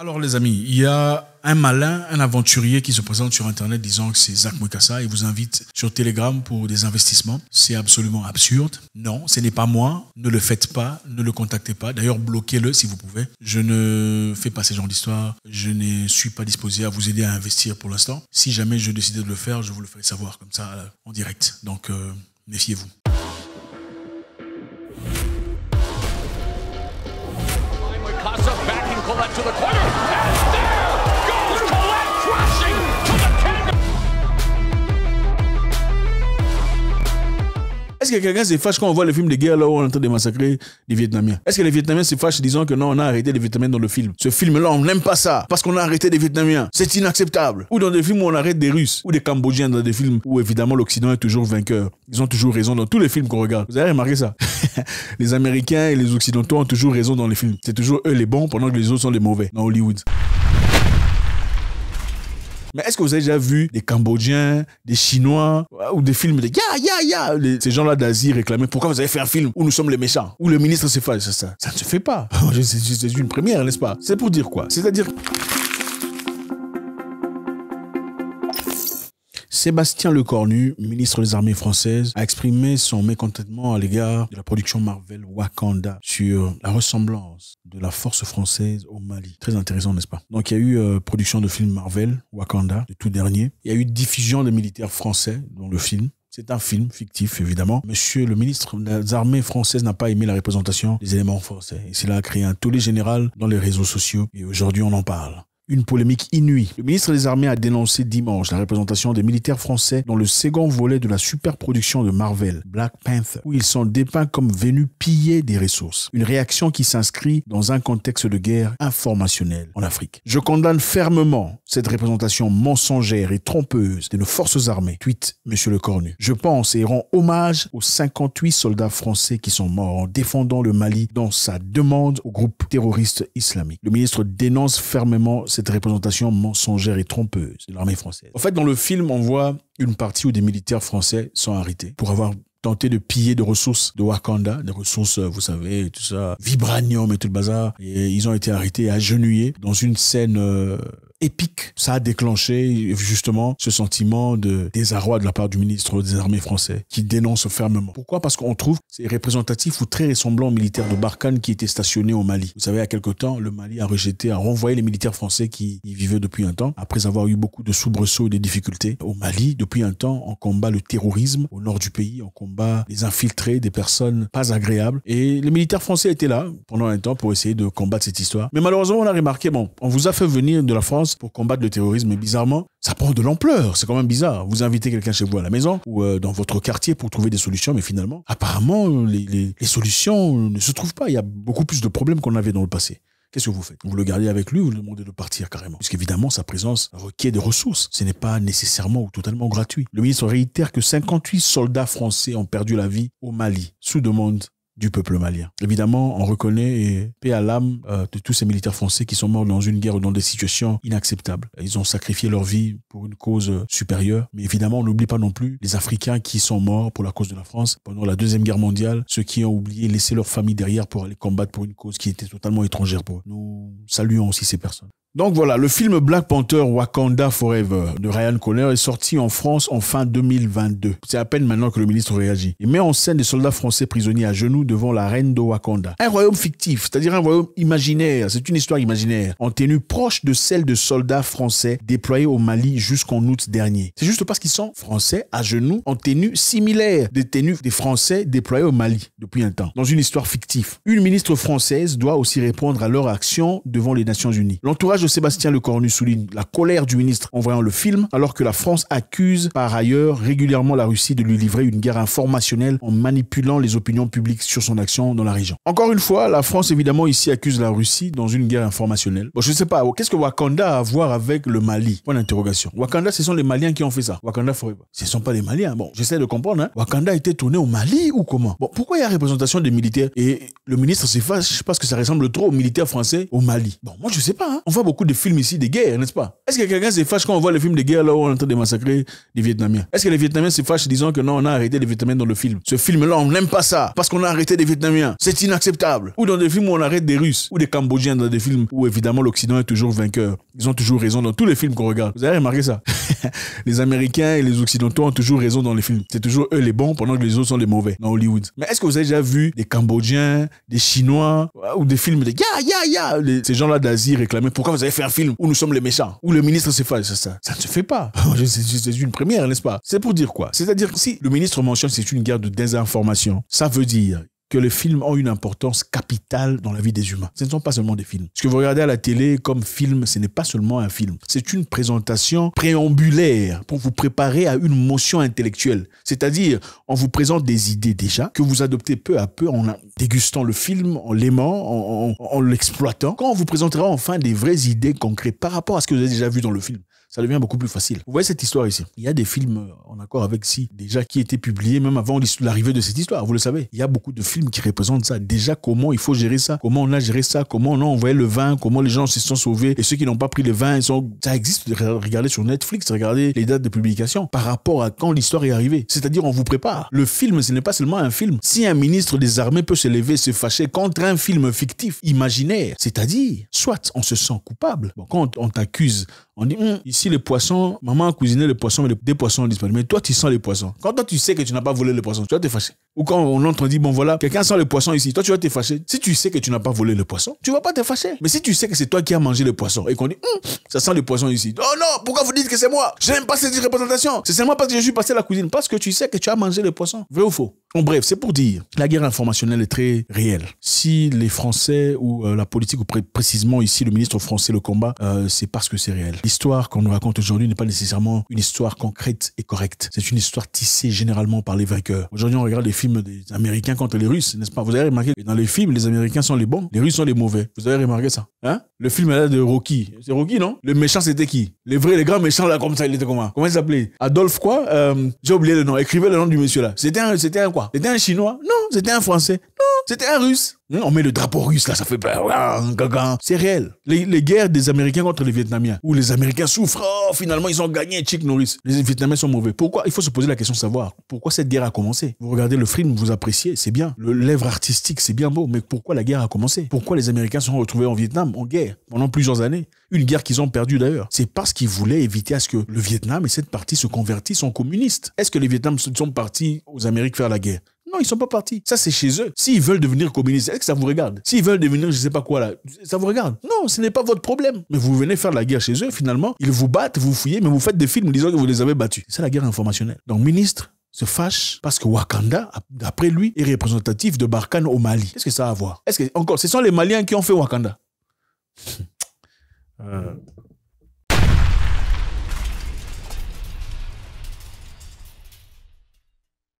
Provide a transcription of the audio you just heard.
Alors les amis, il y a un malin, un aventurier qui se présente sur internet disant que c'est Zach Mwekassa et vous invite sur Telegram pour des investissements. C'est absolument absurde. Non, ce n'est pas moi. Ne le faites pas, ne le contactez pas. D'ailleurs, bloquez-le si vous pouvez. Je ne fais pas ce genre d'histoire. Je ne suis pas disposé à vous aider à investir pour l'instant. Si jamais je décidais de le faire, je vous le ferai savoir comme ça en direct. Donc, méfiez-vous. Colette to the corner, and there goes Colette crashing to the canvas. Est-ce que quelqu'un se fâche quand on voit le film de guerre là où on est en train de massacrer les Vietnamiens? Est-ce que les Vietnamiens se fâchent disant que non, on a arrêté les Vietnamiens dans le film? Ce film-là, on n'aime pas ça parce qu'on a arrêté les Vietnamiens. C'est inacceptable. Ou dans des films où on arrête des Russes ou des Cambodgiens, dans des films où évidemment l'Occident est toujours vainqueur. Ils ont toujours raison dans tous les films qu'on regarde. Vous avez remarqué ça? Les Américains et les Occidentaux ont toujours raison dans les films. C'est toujours eux les bons pendant que les autres sont les mauvais dans Hollywood. Mais est-ce que vous avez déjà vu des Cambodgiens, des Chinois ou des films de ces gens-là d'Asie réclamer pourquoi vous avez fait un film où nous sommes les méchants, où le ministre se fait ça ne se fait pas. C'est une première, n'est-ce pas? C'est pour dire quoi? C'est-à-dire Sébastien Lecornu, ministre des Armées françaises, a exprimé son mécontentement à l'égard de la production Marvel Wakanda sur la ressemblance de la force française au Mali. Très intéressant, n'est-ce pas? Donc, il y a eu production de film Marvel Wakanda, le tout dernier. Il y a eu diffusion des militaires français dans le film. C'est un film fictif, évidemment. Monsieur le ministre des Armées françaises n'a pas aimé la représentation des éléments français. Et cela a créé un tollé général dans les réseaux sociaux. Et aujourd'hui, on en parle. Une polémique inouïe. Le ministre des Armées a dénoncé dimanche la représentation des militaires français dans le second volet de la superproduction de Marvel, Black Panther, où ils sont dépeints comme venus piller des ressources. Une réaction qui s'inscrit dans un contexte de guerre informationnelle en Afrique. Je condamne fermement cette représentation mensongère et trompeuse de nos forces armées, tweet Monsieur Lecornu. Je pense et rends hommage aux 58 soldats français qui sont morts en défendant le Mali dans sa demande au groupe terroriste islamique. Le ministre dénonce fermement cette représentation mensongère et trompeuse de l'armée française. En fait, dans le film, on voit une partie où des militaires français sont arrêtés pour avoir tenté de piller des ressources de Wakanda, des ressources, vous savez, tout ça, vibranium et tout le bazar. Et ils ont été arrêtés et agenouillés dans une scène épique. Ça a déclenché justement ce sentiment de désarroi de la part du ministre des Armées français qui dénonce fermement. Pourquoi? Parce qu'on trouve que c'est représentatif ou très ressemblant aux militaires de Barkhane qui étaient stationnés au Mali. Vous savez, il y a quelque temps, le Mali a renvoyé les militaires français qui y vivaient depuis un temps, après avoir eu beaucoup de soubresauts et de difficultés. Au Mali, depuis un temps, on combat le terrorisme au nord du pays, on combat les infiltrés, des personnes pas agréables. Et les militaires français étaient là pendant un temps pour essayer de combattre cette histoire. Mais malheureusement, on a remarqué, on vous a fait venir de la France pour combattre le terrorisme, mais bizarrement, ça prend de l'ampleur. C'est quand même bizarre. Vous invitez quelqu'un chez vous à la maison ou dans votre quartier pour trouver des solutions, mais finalement, apparemment, les solutions ne se trouvent pas. Il y a beaucoup plus de problèmes qu'on avait dans le passé. Qu'est-ce que vous faites? Vous le gardez avec lui ou vous lui demandez de partir carrément? Puisqu'évidemment, sa présence requiert des ressources. Ce n'est pas nécessairement ou totalement gratuit. Le ministre réitère que 58 soldats français ont perdu la vie au Mali, sous demande du peuple malien. Évidemment, on reconnaît et paix à l'âme de tous ces militaires français qui sont morts dans une guerre ou dans des situations inacceptables. Ils ont sacrifié leur vie pour une cause supérieure. Mais évidemment, on n'oublie pas non plus les Africains qui sont morts pour la cause de la France pendant la Deuxième Guerre mondiale, ceux qui ont oublié laisser leur famille derrière pour aller combattre pour une cause qui était totalement étrangère pour eux. Nous saluons aussi ces personnes. Donc voilà, le film Black Panther Wakanda Forever de Ryan Coogler est sorti en France en fin 2022. C'est à peine maintenant que le ministre réagit. Il met en scène des soldats français prisonniers à genoux devant la reine de Wakanda. Un royaume fictif, c'est-à-dire un royaume imaginaire. C'est une histoire imaginaire, en tenue proche de celle de soldats français déployés au Mali jusqu'en août dernier. C'est juste parce qu'ils sont français à genoux en tenue similaire des tenues des Français déployés au Mali depuis un temps. Dans une histoire fictive. Une ministre française doit aussi répondre à leur action devant les Nations Unies. L'entourage de Sébastien Lecornu souligne la colère du ministre en voyant le film, alors que la France accuse par ailleurs régulièrement la Russie de lui livrer une guerre informationnelle en manipulant les opinions publiques sur son action dans la région. Encore une fois, la France évidemment ici accuse la Russie dans une guerre informationnelle. Bon, je sais pas, qu'est-ce que Wakanda a à voir avec le Mali? Point d'interrogation. Wakanda, ce sont les Maliens qui ont fait ça. Wakanda Forever. Ce ne sont pas les Maliens. Bon, j'essaie de comprendre, hein. Wakanda a été tourné au Mali ou comment? Bon, pourquoi il y a représentation des militaires et le ministre s'efface parce que ça ressemble trop aux militaires français au Mali? Bon, moi je sais pas, hein. On voit beaucoup de films ici de guerre, n'est-ce pas? Est-ce que quelqu'un se fâche quand on voit les films de guerre là où on est en train de massacrer les Vietnamiens? Est-ce que les Vietnamiens se fâchent disant que non, on a arrêté les Vietnamiens dans le film? Ce film-là, on n'aime pas ça parce qu'on a arrêté des Vietnamiens. C'est inacceptable. Ou dans des films où on arrête des Russes ou des Cambodgiens, dans des films où évidemment l'Occident est toujours vainqueur. Ils ont toujours raison dans tous les films qu'on regarde. Vous avez remarqué ça? Les Américains et les Occidentaux ont toujours raison dans les films. C'est toujours eux les bons pendant que les autres sont les mauvais dans Hollywood. Mais est-ce que vous avez déjà vu des Cambodgiens, des Chinois ou des films de ces gens-là d'Asie réclamer pourquoi vous avez fait un film où nous sommes les méchants, où le ministre se fait ça ne se fait pas. C'est une première, n'est-ce pas? C'est pour dire quoi? C'est-à-dire que si le ministre mentionne que c'est une guerre de désinformation, ça veut dire que les films ont une importance capitale dans la vie des humains. Ce ne sont pas seulement des films. Ce que vous regardez à la télé comme film, ce n'est pas seulement un film. C'est une présentation préambulaire pour vous préparer à une motion intellectuelle. C'est-à-dire, on vous présente des idées déjà que vous adoptez peu à peu en dégustant le film, en l'aimant, en l'exploitant. Quand on vous présentera enfin des vraies idées concrètes par rapport à ce que vous avez déjà vu dans le film, ça devient beaucoup plus facile. Vous voyez cette histoire ici. Il y a des films en accord avec déjà qui étaient publiés même avant l'arrivée de cette histoire, vous le savez. Il y a beaucoup de films qui représentent ça. Déjà, comment il faut gérer ça, comment on a géré ça, comment on a envoyé le vin, comment les gens se sont sauvés et ceux qui n'ont pas pris le vin, ça existe. Regardez sur Netflix, regardez les dates de publication par rapport à quand l'histoire est arrivée. C'est-à-dire, on vous prépare. Le film, ce n'est pas seulement un film. Si un ministre des armées peut se lever, se fâcher contre un film fictif, imaginaire, c'est-à-dire, soit on se sent coupable. Bon, quand on t'accuse, on dit, ici les poissons, maman a cuisiné les poissons, mais des poissons ont disparu. Mais toi, tu sens les poissons. Quand toi, tu sais que tu n'as pas volé les poissons, tu vas te fâcher. Ou quand on entre, on dit, bon voilà, quelqu'un sent les poissons ici, toi, tu vas te fâcher. Si tu sais que tu n'as pas volé les poissons, tu vas pas te fâcher. Mais si tu sais que c'est toi qui as mangé les poissons et qu'on dit, ça sent les poissons ici. Oh non, pourquoi vous dites que c'est moi? Je n'aime pas cette représentation. C'est seulement parce que je suis passé à la cuisine. Parce que tu sais que tu as mangé les poissons. Vrai ou faux? En bref, c'est pour dire, la guerre informationnelle est très réelle. Si les Français ou la politique, ou précisément ici le ministre français le combat, c'est parce que c'est réel. L'histoire qu'on nous raconte aujourd'hui n'est pas nécessairement une histoire concrète et correcte. C'est une histoire tissée généralement par les vainqueurs. Aujourd'hui, on regarde les films des Américains contre les Russes, n'est-ce pas? Vous avez remarqué que dans les films, les Américains sont les bons, les Russes sont les mauvais. Vous avez remarqué ça? Hein? Le film là de Rocky. C'est Rocky, non? Le méchant, c'était qui? Les grands méchants là, comme ça, il était comment? Comment il s'appelait? Adolphe quoi? J'ai oublié le nom. Écrivez le nom du monsieur là. C'était un quoi? C'était un Chinois? Non, c'était un Français. Non, c'était un Russe. On met le drapeau russe là, ça fait peur. C'est réel. Les guerres des Américains contre les Vietnamiens, où les Américains souffrent, finalement ils ont gagné, Chick Norris. Les Vietnamiens sont mauvais. Pourquoi? Il faut se poser la question de savoir pourquoi cette guerre a commencé. Vous regardez le film, vous appréciez, c'est bien. L'œuvre artistique, c'est bien beau, mais pourquoi la guerre a commencé? Pourquoi les Américains se sont retrouvés en Vietnam, en guerre, pendant plusieurs années? Une guerre qu'ils ont perdue d'ailleurs. C'est parce qu'ils voulaient éviter à ce que le Vietnam et cette partie se convertissent en communistes. Est-ce que les Vietnamiens sont partis aux Amériques faire la guerre? Non, ils sont pas partis. Ça, c'est chez eux. S'ils veulent devenir communistes, est-ce que ça vous regarde? S'ils veulent devenir je sais pas quoi là, ça vous regarde? Non, ce n'est pas votre problème. Mais vous venez faire la guerre chez eux, finalement, ils vous battent, vous fouillez, mais vous faites des films disant que vous les avez battus. C'est ça la guerre informationnelle. Donc, ministre se fâche parce que Wakanda, d'après lui, est représentatif de Barkhane au Mali. Qu'est-ce que ça a à voir? Est-ce que, encore, ce sont les Maliens qui ont fait Wakanda?